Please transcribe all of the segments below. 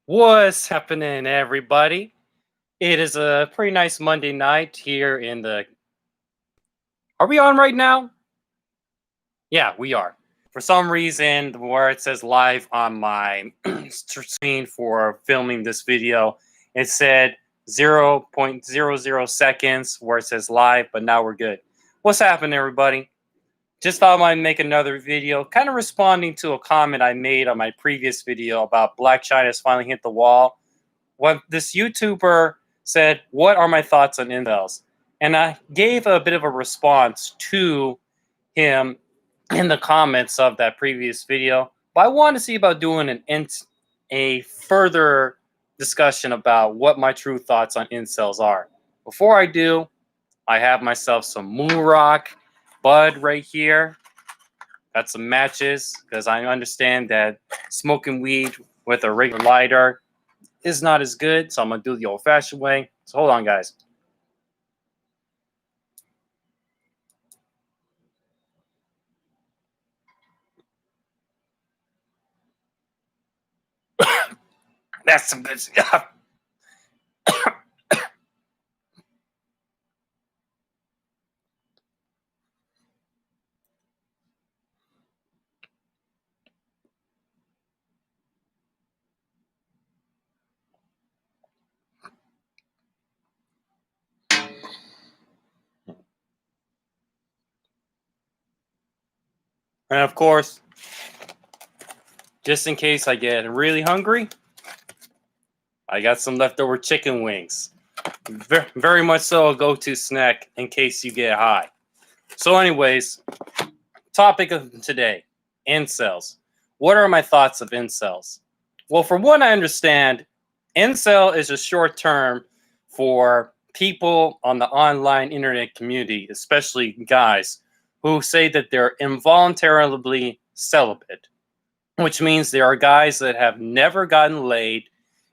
What's happening, everybody? It is a pretty nice Monday night here in the. Are we on right now? Yeah, we are. For some reason, where it says live on my screen for filming this video, it said 0.00 seconds where it says live, but now we're good. What's happening, everybody? Just thought I might make another video, kind of responding to a comment I made on my previous video about Black China's finally hit the wall. When this YouTuber said, "What are my thoughts on incels?" And I gave a bit of a response to him in the comments of that previous video. But I want to see about doing a further discussion about what my true thoughts on incels are. Before I do, I have myself some moon rock bud right here. Got some matches because I understand that smoking weed with a regular lighter is not as good, so I'm gonna do the old-fashioned way. So hold on, guys. That's some good stuff. And of course, just in case I get really hungry, I got some leftover chicken wings. Very much so a go-to snack in case you get high. So anyways, topic of today, incels. What are my thoughts of incels? Well, from what I understand, incel is a short term for people on the online internet community, especially guys, who say that they're involuntarily celibate, which means there are guys that have never gotten laid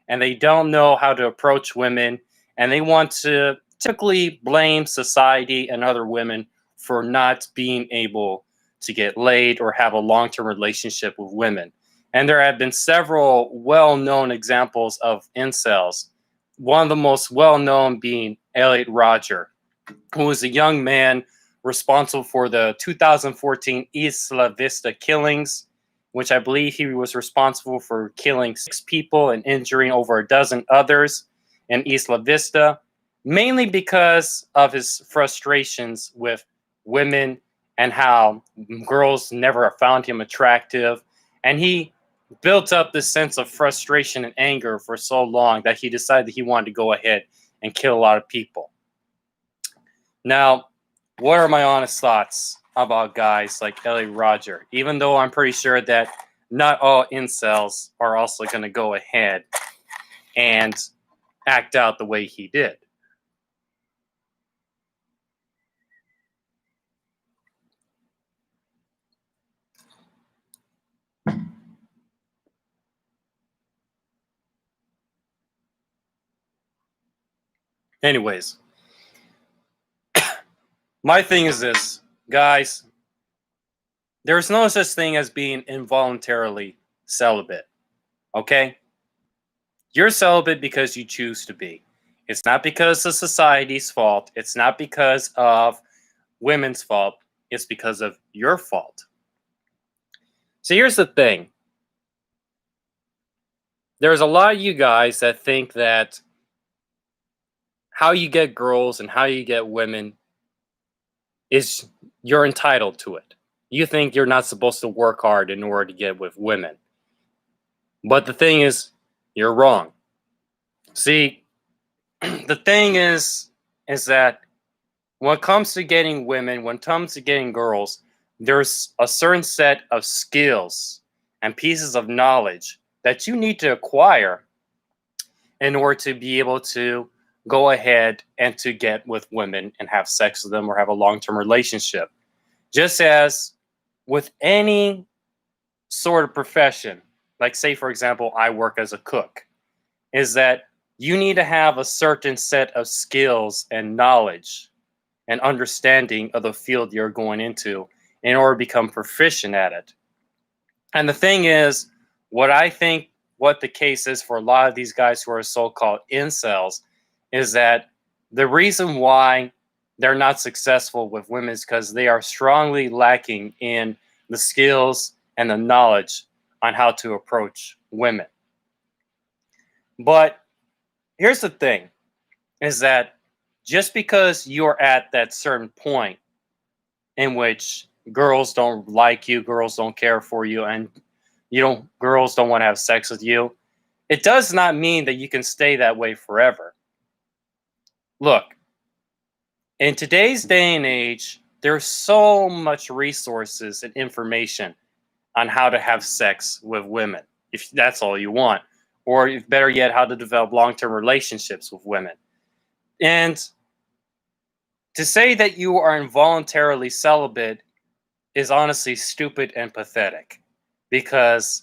and they don't know how to approach women and they want to typically blame society and other women for not being able to get laid or have a long-term relationship with women. And there have been several well-known examples of incels. One of the most well-known being Elliot Rodger, who was a young man responsible for the 2014 Isla Vista killings, which I believe he was responsible for killing 6 people and injuring over a dozen others in Isla Vista, mainly because of his frustrations with women and how girls never found him attractive. And he built up this sense of frustration and anger for so long that he decided that he wanted to go ahead and kill a lot of people. Now, what are my honest thoughts about guys like Ellie Roger? Even though I'm pretty sure that not all incels are also going to go ahead and act out the way he did. Anyways, my thing is this, guys. There's no such thing as being involuntarily celibate, okay? You're celibate because you choose to be. It's not because of society's fault. It's not because of women's fault. It's because of your fault. So here's the thing. There's a lot of you guys that think that how you get girls and how you get women is you're entitled to it. You think you're not supposed to work hard in order to get with women. But the thing is, you're wrong. See, the thing is that when it comes to getting women, when it comes to getting girls, there's a certain set of skills and pieces of knowledge that you need to acquire in order to be able to go ahead and to get with women and have sex with them or have a long-term relationship. Just as with any sort of profession, like say, for example, I work as a cook, is that you need to have a certain set of skills and knowledge and understanding of the field you're going into in order to become proficient at it. And the thing is, what I think what the case is for a lot of these guys who are so-called incels is that the reason why they're not successful with women is because they are strongly lacking in the skills and the knowledge on how to approach women. But here's the thing, is that just because you're at that certain point in which girls don't like you, girls don't care for you, and girls don't want to have sex with you, it does not mean that you can stay that way forever. Look, in today's day and age, there's so much resources and information on how to have sex with women, if that's all you want, or if better yet, how to develop long-term relationships with women. And to say that you are involuntarily celibate is honestly stupid and pathetic, because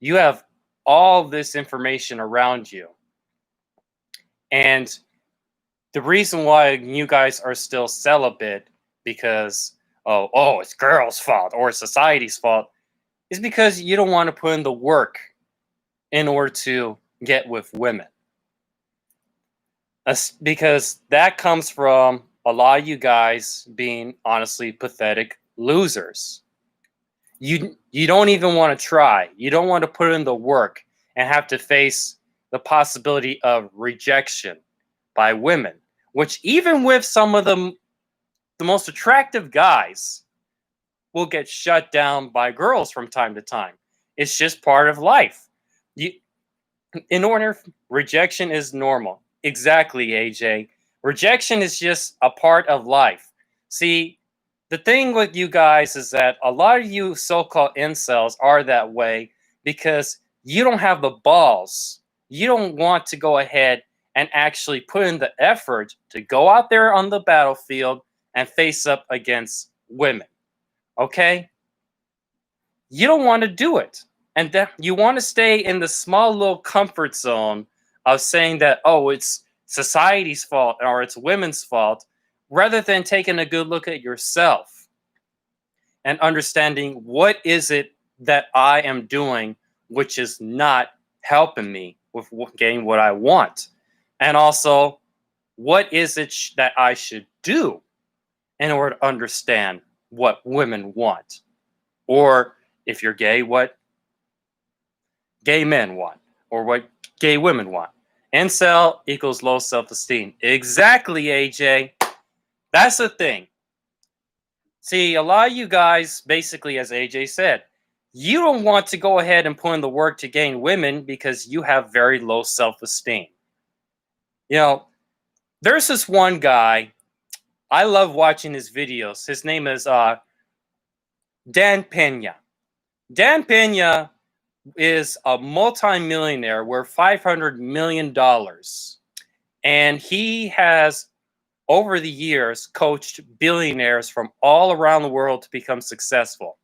you have all this information around you. And the reason why you guys are still celibate, because it's girls' fault or society's fault, is because you don't want to put in the work in order to get with women. Because that comes from a lot of you guys being honestly pathetic losers. You don't even want to try. You don't want to put in the work and have to face the possibility of rejection by women, which even with some of the most attractive guys will get shut down by girls from time to time. It's just part of life. Rejection is normal. Exactly, AJ. Rejection is just a part of life. See, the thing with you guys is that a lot of you so-called incels are that way because you don't have the balls. You don't want to go ahead and actually put in the effort to go out there on the battlefield and face up against women. Okay? You don't want to do it. And that you want to stay in the small little comfort zone of saying that, it's society's fault or it's women's fault, rather than taking a good look at yourself and understanding what is it that I am doing which is not helping me with getting what I want. And also, what is it that I should do in order to understand what women want? Or if you're gay, what gay men want, or what gay women want. Incel equals low self-esteem. Exactly, AJ. That's the thing. See, a lot of you guys, basically, as AJ said, you don't want to go ahead and put in the work to gain women because you have very low self-esteem. There's this one guy, I love watching his videos. His name is Dan Pena. Dan Pena is a multi-millionaire worth $500 million. And he has, over the years, coached billionaires from all around the world to become successful.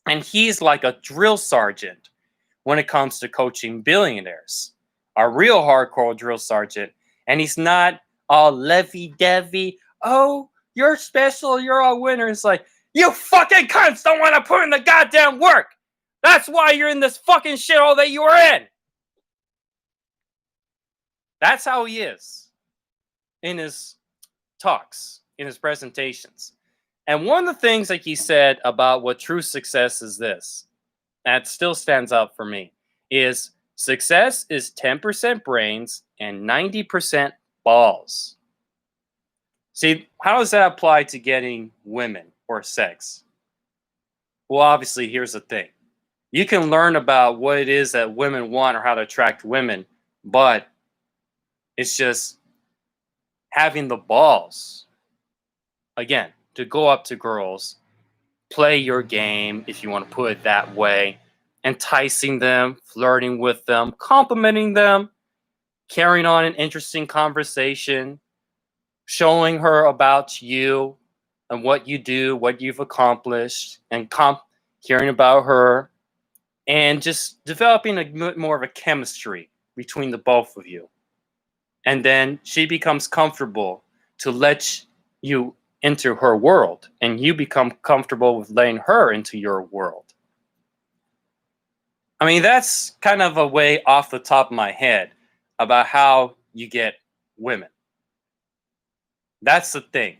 And he's like a drill sergeant when it comes to coaching billionaires. A real hardcore drill sergeant. And he's not all lovey-dovey. Oh, you're special, you're a winner. It's like, you fucking cunts don't want to put in the goddamn work. That's why you're in this fucking shithole that you are in. That's how he is in his talks, in his presentations. And one of the things that he said about what true success is this, that still stands out for me, is success is 10% brains and 90% balls. See, how does that apply to getting women or sex? Well, obviously, here's the thing. You can learn about what it is that women want or how to attract women, but it's just having the balls, again, to go up to girls, play your game, if you want to put it that way, enticing them, flirting with them, complimenting them, carrying on an interesting conversation, showing her about you and what you do, what you've accomplished, and hearing about her, and just developing a bit more of a chemistry between the both of you. And then she becomes comfortable to let you into her world, and you become comfortable with letting her into your world. I mean, that's kind of a way off the top of my head about how you get women. That's the thing.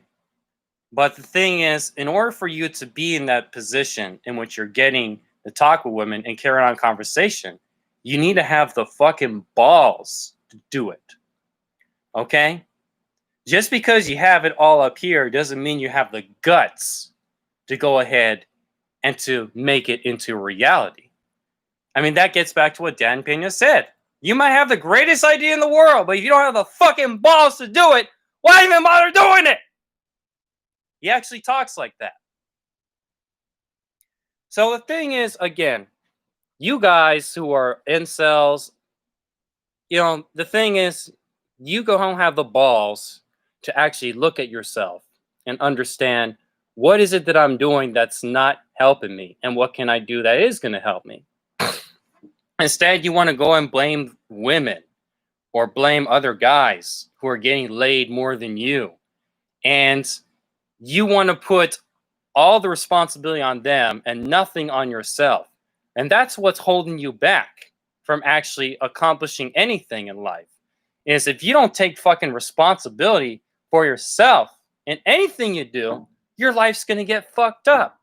But the thing is, in order for you to be in that position in which you're getting to talk with women and carry on conversation, you need to have the fucking balls to do it. Okay? Just because you have it all up here doesn't mean you have the guts to go ahead and to make it into reality. I mean, that gets back to what Dan Pena said. You might have the greatest idea in the world, but if you don't have the fucking balls to do it, why even bother doing it? He actually talks like that. So the thing is, again, you guys who are incels, the thing is, you go home have the balls to actually look at yourself and understand what is it that I'm doing that's not helping me, and what can I do that is going to help me. Instead, you want to go and blame women or blame other guys who are getting laid more than you. And you want to put all the responsibility on them and nothing on yourself. And that's what's holding you back from actually accomplishing anything in life. Is if you don't take fucking responsibility for yourself in anything you do, your life's going to get fucked up,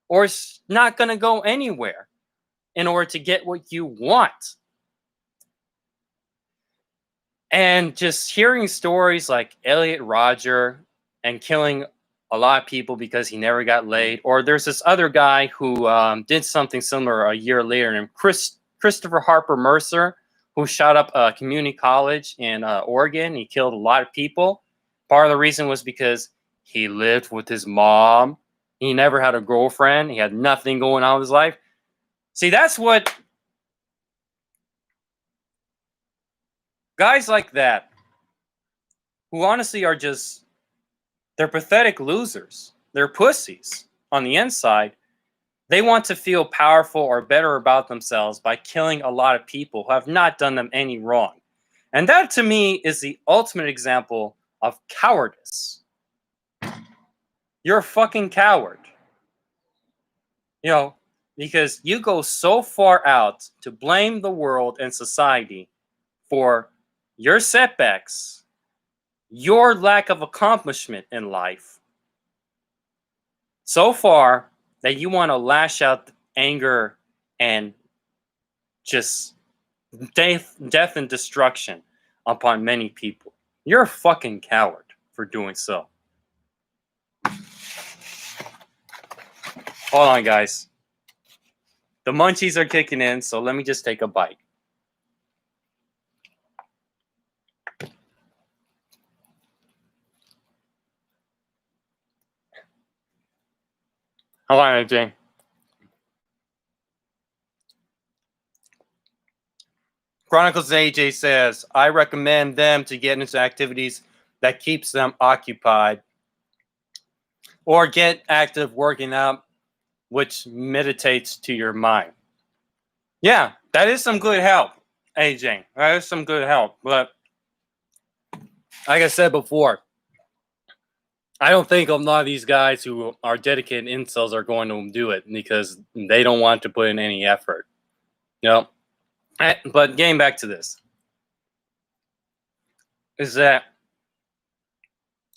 or it's not going to go anywhere in order to get what you want. And just hearing stories like Elliot Rodger and killing a lot of people because he never got laid, or there's this other guy who did something similar a year later named Christopher Harper Mercer, who shot up a community college in Oregon. He killed a lot of people. Part of the reason was because he lived with his mom. He never had a girlfriend. He had nothing going on in his life. See, that's what guys like that, who honestly are just, they're pathetic losers. They're pussies on the inside. They want to feel powerful or better about themselves by killing a lot of people who have not done them any wrong. And that, to me, is the ultimate example of cowardice. You're a fucking coward. Because you go so far out to blame the world and society for your setbacks, your lack of accomplishment in life, so far that you want to lash out anger and just death and destruction upon many people. You're a fucking coward for doing so. Hold on, guys. The munchies are kicking in, so let me just take a bite. Hold on, AJ. Chronicles AJ says, I recommend them to get into activities that keeps them occupied, or get active working out, which meditates to your mind. Yeah, that is some good help, AJ. That is some good help. But like I said before, I don't think a lot of these guys who are dedicated incels are going to do it because they don't want to put in any effort. But getting back to this, is that,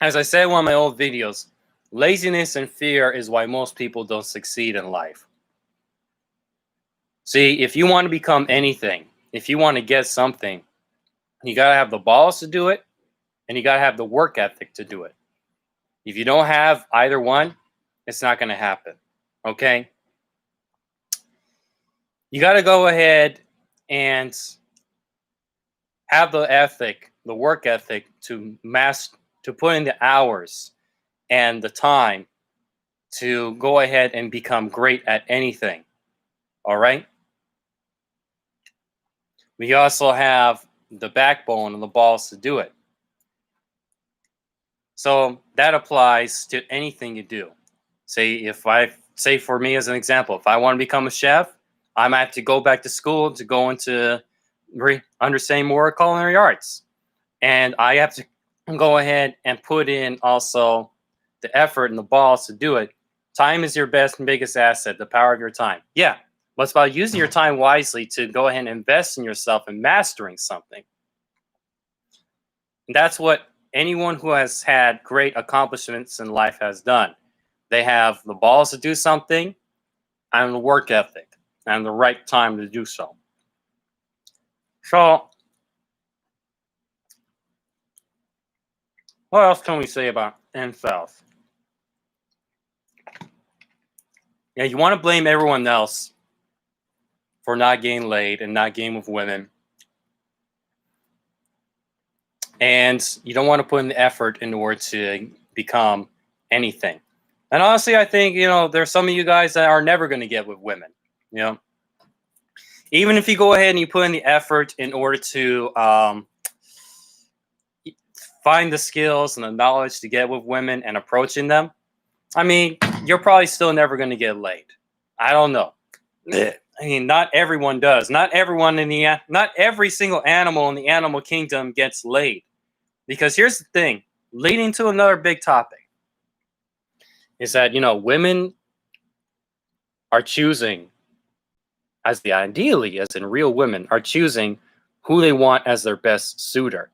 as I said in one of my old videos, laziness and fear is why most people don't succeed in life. See, if you want to become anything, if you want to get something, you got to have the balls to do it, and you got to have the work ethic to do it. If you don't have either one, it's not going to happen. Okay? You got to go ahead and have the ethic, the work ethic to put in the hours and the time to go ahead and become great at anything. All right? We also have the backbone and the balls to do it. So that applies to anything you do. Say for me as an example, if I want to become a chef, I might have to go back to school to go into understanding more culinary arts. And I have to go ahead and put in also the effort and the balls to do it. Time is your best and biggest asset, the power of your time. Yeah, but it's about using your time wisely to go ahead and invest in yourself and mastering something. And that's what anyone who has had great accomplishments in life has done. They have the balls to do something and the work ethic and the right time to do so. So, what else can we say about incels? Yeah, you want to blame everyone else for not getting laid and not getting with women. And you don't want to put in the effort in order to become anything. And honestly, I think, there's some of you guys that are never going to get with women. Even if you go ahead and you put in the effort in order to find the skills and the knowledge to get with women and approaching them, I mean, you're probably still never going to get laid. I don't know. I mean, not everyone does. Not every single animal in the animal kingdom gets laid. Because here's the thing, leading to another big topic, is that, women are choosing, ideally, as in real women, are choosing who they want as their best suitor.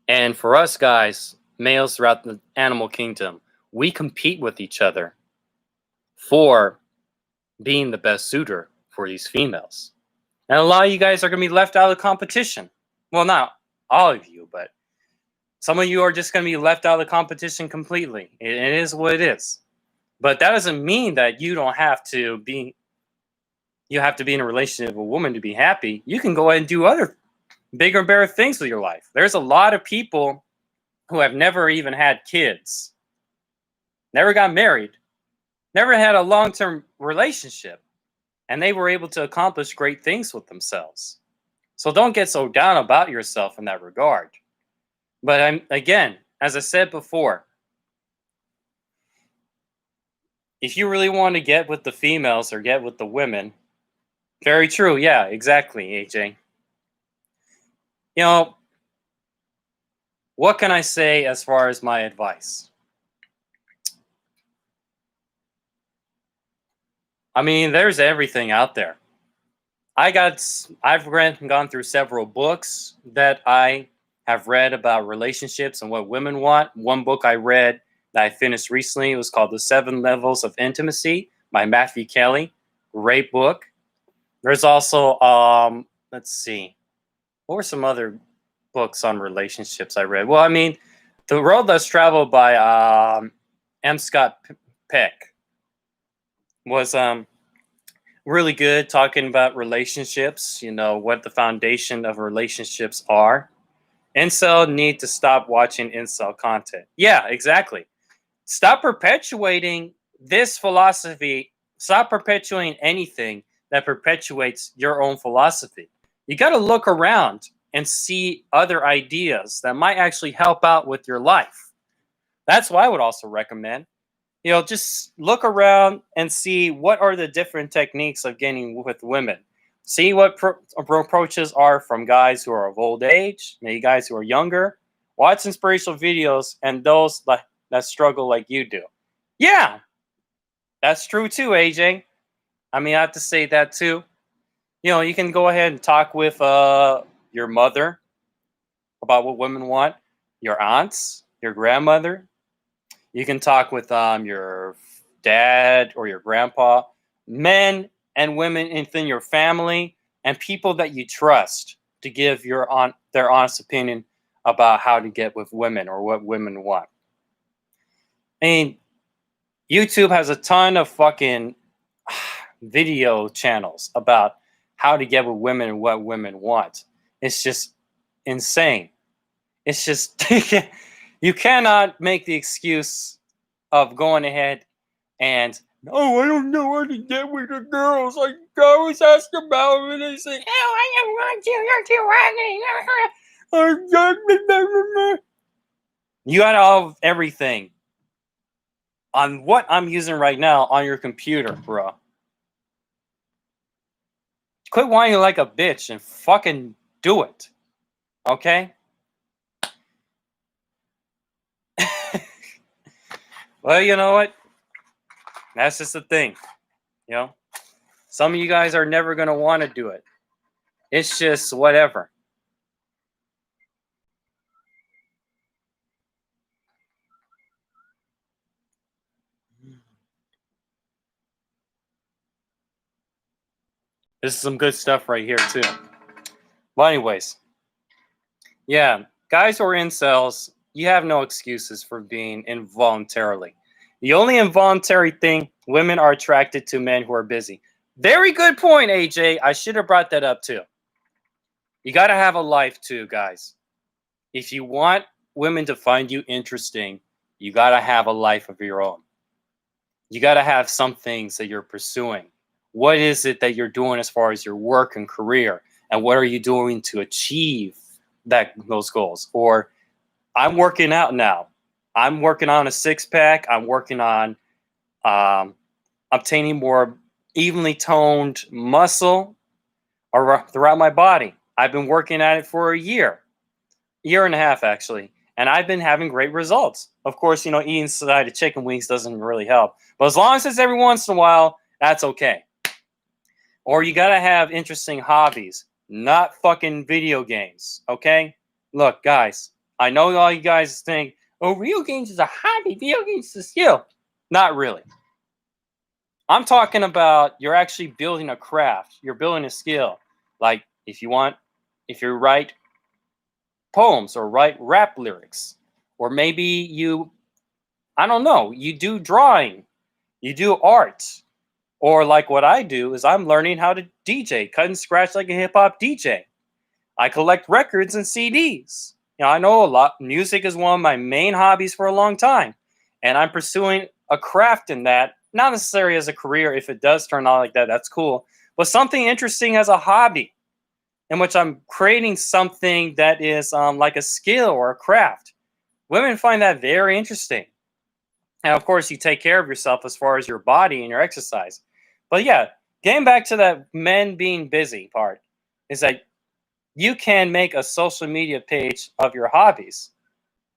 And for us guys, males throughout the animal kingdom, we compete with each other for being the best suitor for these females. And a lot of you guys are going to be left out of the competition. Well, not all of you, but some of you are just going to be left out of the competition completely. It is what it is. But that doesn't mean that you have to be in a relationship with a woman to be happy. You can go ahead and do other bigger and better things with your life. There's a lot of people who have never even had kids, never got married, never had a long-term relationship, and they were able to accomplish great things with themselves. So don't get so down about yourself in that regard. But again, as I said before, if you really want to get with the females or get with the women, very true. Yeah, exactly, AJ. What can I say as far as my advice? I mean, there's everything out there. I've gone through several books that I have read about relationships and what women want. One book I read that I finished recently, it was called The 7 Levels of Intimacy by Matthew Kelly. Great book. There's also, let's see, what were some other books on relationships I read? Well, I mean, The Road Less Traveled by M. Scott Peck was really good, talking about relationships, what the foundation of relationships are. Incel need to stop watching incel content. Yeah, exactly. Stop perpetuating this philosophy. Stop perpetuating anything that perpetuates your own philosophy. You got to look around and see other ideas that might actually help out with your life. That's what I would also recommend. Just look around and see what are the different techniques of getting with women. See what approaches are from guys who are of old age, maybe guys who are younger. Watch inspirational videos and those that struggle like you do. Yeah, that's true too, AJ. I mean, I have to say that too. You can go ahead and talk with your mother about what women want, your aunts, your grandmother. You can talk with your dad or your grandpa, men and women within your family, and people that you trust to give their honest opinion about how to get with women or what women want. I mean, YouTube has a ton of fucking video channels about how to get with women and what women want. It's just insane. It's just, you cannot make the excuse of going ahead and, oh, I don't know how to get with the girls. I always ask about them and they say, oh, I don't want you, you're too ugly. You got all of everything on what I'm using right now on your computer, bro. Quit whining like a bitch and fucking do it. Okay? Well, you know what? That's just the thing. Some of you guys are never going to want to do it. It's just whatever. This is some good stuff right here, too. But anyways, yeah, guys who are incels, you have no excuses for being involuntarily. The only involuntary thing, women are attracted to men who are busy. Very good point, AJ. I should have brought that up too. You got to have a life too, guys. If you want women to find you interesting, you got to have a life of your own. You got to have some things that you're pursuing. What is it that you're doing as far as your work and career? And what are you doing to achieve those goals? Or I'm working out now. I'm working on a six-pack. I'm working on obtaining more evenly toned muscle throughout my body. I've been working at it for a year and a half, actually. And I've been having great results. Of course, eating side of chicken wings doesn't really help. But as long as it's every once in a while, that's okay. Or you got to have interesting hobbies, not fucking video games, okay? Look, guys, I know all you guys think, oh, video games is a hobby, video games is a skill. Not really. I'm talking about you're actually building a craft. You're building a skill. Like if you write poems or write rap lyrics, or maybe you do drawing, you do art, or like what I do is I'm learning how to DJ, cut and scratch like a hip hop DJ. I collect records and CDs. I know a lot. Music is one of my main hobbies for a long time, and I'm pursuing a craft in that. Not necessarily as a career. If it does turn out like that, that's cool. But something interesting as a hobby, in which I'm creating something that is like a skill or a craft. Women find that very interesting. And of course, you take care of yourself as far as your body and your exercise. But yeah, getting back to that men being busy part, is that you can make a social media page of your hobbies.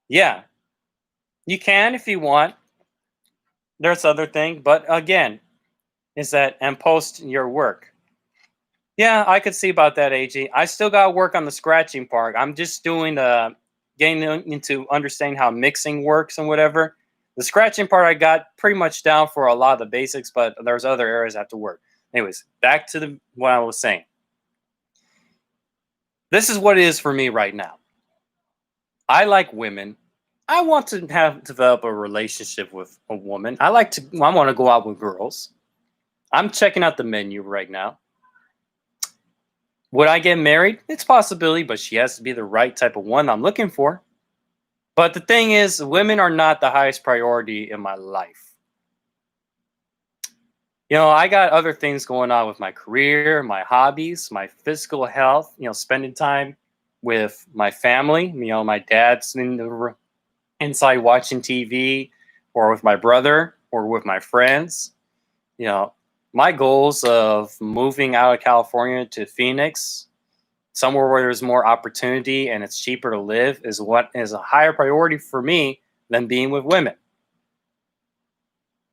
Yeah, you can if you want. There's other thing, but again, is that and post your work. Yeah, I could see about that, AG. I still got to work on the scratching part. I'm just doing getting into understanding how mixing works and whatever. The scratching part I got pretty much down for a lot of the basics, but there's other areas I have to work. Anyways, back to what I was saying. This is what it is for me right now. I like women. I want to develop a relationship with a woman. I want to go out with girls. I'm checking out the menu right now. Would I get married? It's a possibility, but she has to be the right type of one I'm looking for. But the thing is, women are not the highest priority in my life. I got other things going on with my career, my hobbies, my physical health, spending time with my family. My dad's inside watching TV, or with my brother, or with my friends. My goals of moving out of California to Phoenix, somewhere where there's more opportunity and it's cheaper to live, is what is a higher priority for me than being with women.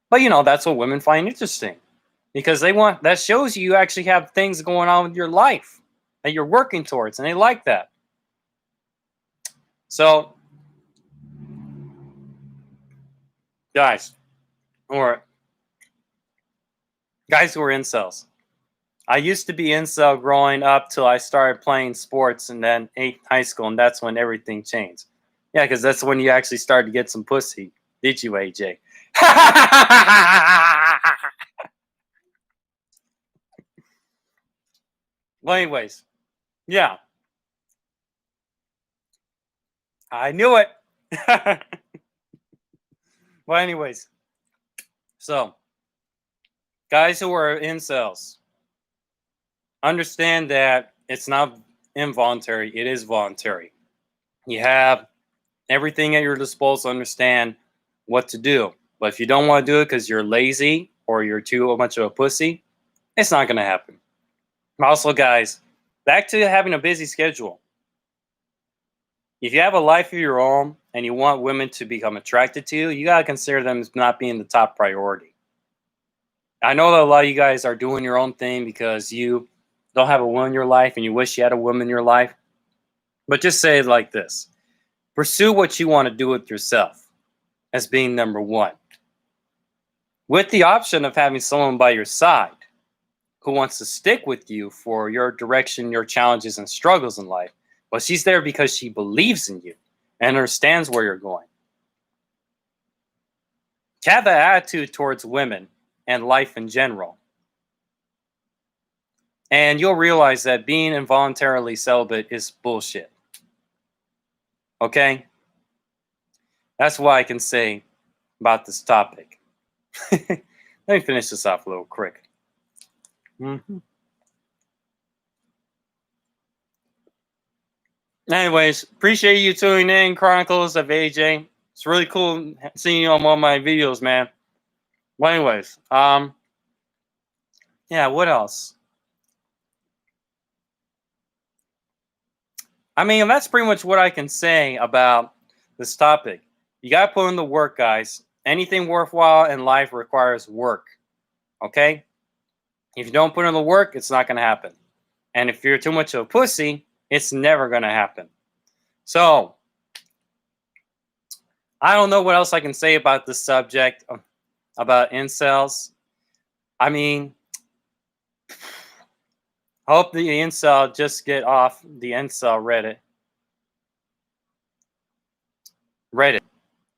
But that's what women find interesting, because that shows you actually have things going on with your life that you're working towards, and they like that. So, guys, or guys who are incels. I used to be incel growing up till I started playing sports and then high school, and that's when everything changed. Yeah, because that's when you actually started to get some pussy. Did you, AJ? Well, anyways, yeah. I knew it. Well, anyways, so guys who are incels, understand that it's not involuntary, it is voluntary. You have everything at your disposal to understand what to do. But if you don't want to do it because you're lazy or you're too much of a pussy, it's not going to happen. Also, guys, back to having a busy schedule. If you have a life of your own and you want women to become attracted to you, you got to consider them as not being the top priority. I know that a lot of you guys are doing your own thing because you don't have a woman in your life and you wish you had a woman in your life. But just say it like this: pursue what you want to do with yourself as being number one, with the option of having someone by your side who wants to stick with you for your direction, your challenges, and struggles in life. But she's there because she believes in you and understands where you're going. Have that attitude towards women and life in general. And you'll realize that being involuntarily celibate is bullshit. Okay? That's what I can say about this topic. Let me finish this off a little quick. Anyways, appreciate you tuning in, Chronicles of AJ. It's really cool seeing you on one of my videos, man. Well, anyways, yeah, what else? I mean, that's pretty much what I can say about this topic. You got to put in the work, guys. Anything worthwhile in life requires work. Okay? If you don't put in the work, it's not going to happen. And if you're too much of a pussy, it's never going to happen. So, I don't know what else I can say about this subject, about incels. I mean, I hope the incel just get off the incel Reddit.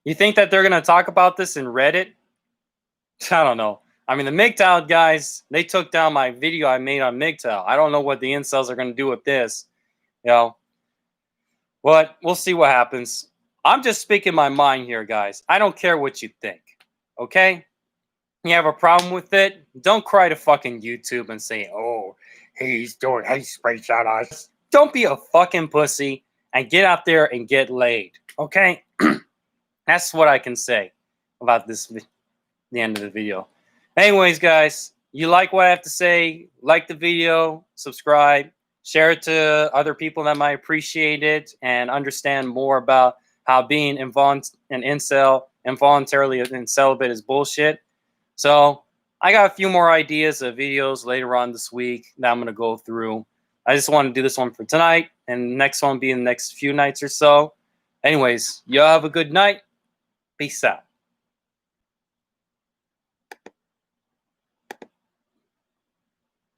You think that they're going to talk about this in Reddit? I don't know. I mean, the MGTOW guys, they took down my video I made on MGTOW. I don't know what the incels are going to do with this, you know. But we'll see what happens. I'm just speaking my mind here, guys. I don't care what you think, okay? You have a problem with it? Don't cry to fucking YouTube and say, oh, he's doing hate speech on us. Don't be a fucking pussy and get out there and get laid, okay? That's what I can say about this, the end of the video. Anyways, guys, you like what I have to say, like the video, subscribe, share it to other people that might appreciate it and understand more about how being an incel, involuntarily celibate is bullshit. So I got a few more ideas of videos later on this week that I'm going to go through. I just want to do this one for tonight, and the next one will be in the next few nights or so. Anyways, y'all have a good night. Peace out.